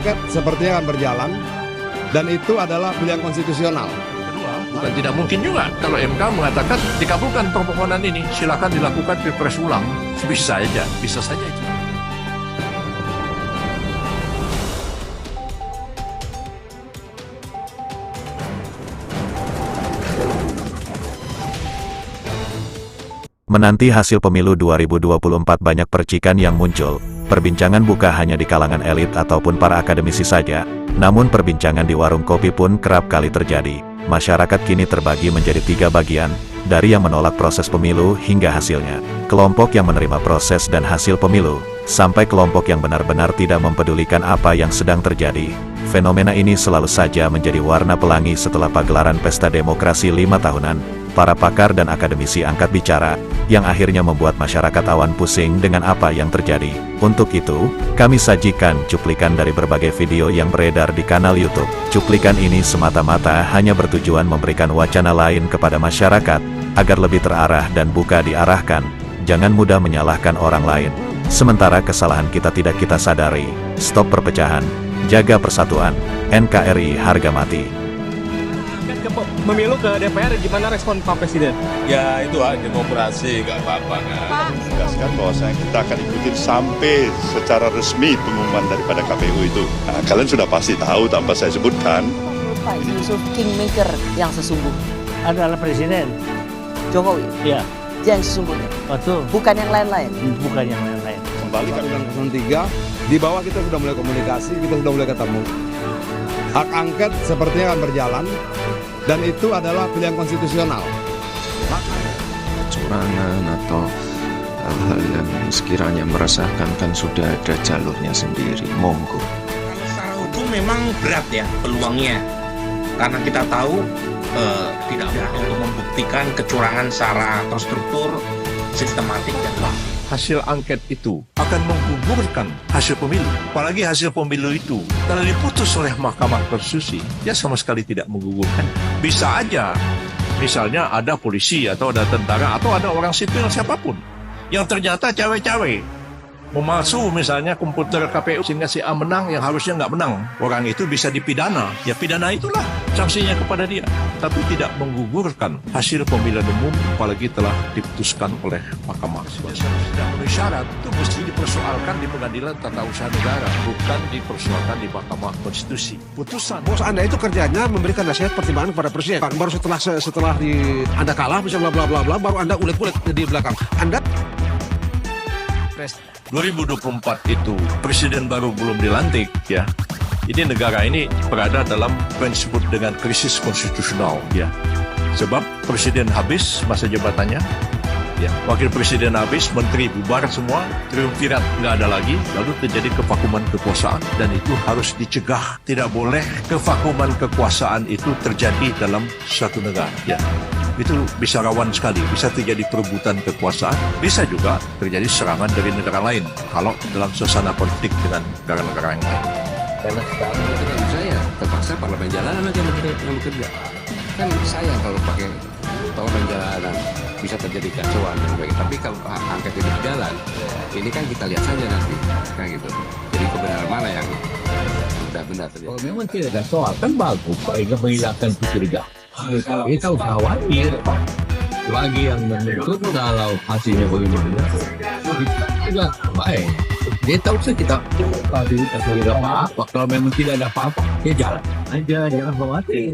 angket sepertinya akan berjalan, dan itu adalah pilihan konstitusional. Kedua, bukan tidak mungkin juga kalau MK mengatakan dikabulkan permohonan ini, silakan dilakukan pilpres ulang. Bisa saja itu. Menanti hasil pemilu 2024 banyak percikan yang muncul. Perbincangan bukan hanya di kalangan elit ataupun para akademisi saja, namun perbincangan di warung kopi pun kerap kali terjadi. Masyarakat kini terbagi menjadi 3 bagian, dari yang menolak proses pemilu hingga hasilnya, kelompok yang menerima proses dan hasil pemilu, sampai kelompok yang benar-benar tidak mempedulikan apa yang sedang terjadi. Fenomena ini selalu saja menjadi warna pelangi setelah pagelaran pesta demokrasi 5 tahunan. Para pakar dan akademisi angkat bicara, yang akhirnya membuat masyarakat awan pusing dengan apa yang terjadi. Untuk itu, kami sajikan cuplikan dari berbagai video yang beredar di kanal YouTube. Cuplikan ini semata-mata hanya bertujuan memberikan wacana lain kepada masyarakat, agar lebih terarah dan bukan diarahkan. Jangan mudah menyalahkan orang lain, sementara kesalahan kita tidak kita sadari. Stop perpecahan, jaga persatuan. NKRI harga mati. Pemilu ke DPR, gimana respon Pak Presiden? Ya itu hak demokrasi, nggak apa-apa kan. Menegaskan bahwasanya kita akan ikutin sampai secara resmi pengumuman daripada KPU itu. Nah, kalian sudah pasti tahu tanpa saya sebutkan. Pak Yusuf Kingmaker yang sesungguhnya adalah Presiden Jokowi. ya Dia yang sesungguhnya, betul, bukan yang lain-lain. bukan yang lain-lain. Kembali ke 03, di bawah kita sudah mulai komunikasi, kita sudah mulai ketemu. Hak angket sepertinya akan berjalan, dan itu adalah pilihan konstitusional. Kecurangan atau hal-hal yang sekiranya meresahkan kan sudah ada jalurnya sendiri, monggo. Kalau secara hukum memang berat ya peluangnya, karena kita tahu tidak mudah untuk membuktikan kecurangan secara terstruktur, sistematik dan Hasil angket itu akan menggugurkan hasil pemilu. Apalagi hasil pemilu itu kalau diputus oleh Mahkamah Konstitusi, ya sama sekali tidak menggugurkan. Bisa aja, misalnya ada polisi atau ada tentara atau ada orang sipil siapapun yang ternyata cawe-cawe memalsu misalnya komputer KPU sehingga si A menang yang harusnya nggak menang. Orang itu bisa dipidana. Ya pidana itulah sanksinya kepada dia. Tapi tidak menggugurkan hasil pemilihan umum apalagi telah diputuskan oleh Mahkamah. Sudah memenuhi syarat itu mesti dipersoalkan di Pengadilan Tata Usaha Negara, bukan dipersoalkan di Mahkamah Konstitusi. Putusan. Bos Anda itu kerjanya memberikan nasihat pertimbangan kepada Presiden. Baru setelah Anda kalah misalnya bla bla bla, baru Anda ulet-ulet di belakang. Anda 2024 itu presiden baru belum dilantik ya. Ini negara ini berada dalam apa yang disebut dengan krisis konstitusional ya. Sebab presiden habis masa jabatannya, ya, wakil presiden habis, menteri bubar semua, triumvirat nggak ada lagi, lalu terjadi kevakuman kekuasaan dan itu harus dicegah. Tidak boleh kevakuman kekuasaan itu terjadi dalam suatu negara ya. Itu bisa rawan sekali, bisa terjadi perebutan kekuasaan, bisa juga terjadi serangan dari negara lain kalau dalam suasana konflik dengan negara-negara yang lain. Karena sekarang itu kan saya terpaksa parlemen jalanan aja yang bekerja. Kan sayang kalau pakai parlemen jalanan bisa terjadi kacauan dan sebagainya. Tapi kalau angket itu berjalan, ini kan kita lihat saja nanti, kan gitu. Jadi kebenaran mana yang benar-benar terjadi. Kalau memang tidak ada soal, kan bagus Pak Ega menghilangkan kecurigaan. Kita usah khawatir. Bagi yang menuntut kalau hasilnya bagaimana, sudah baik. Dia tahu sih kita tidak apa-apa. Kalau memang tidak ada apa-apa, ya jalan aja, jangan khawatir.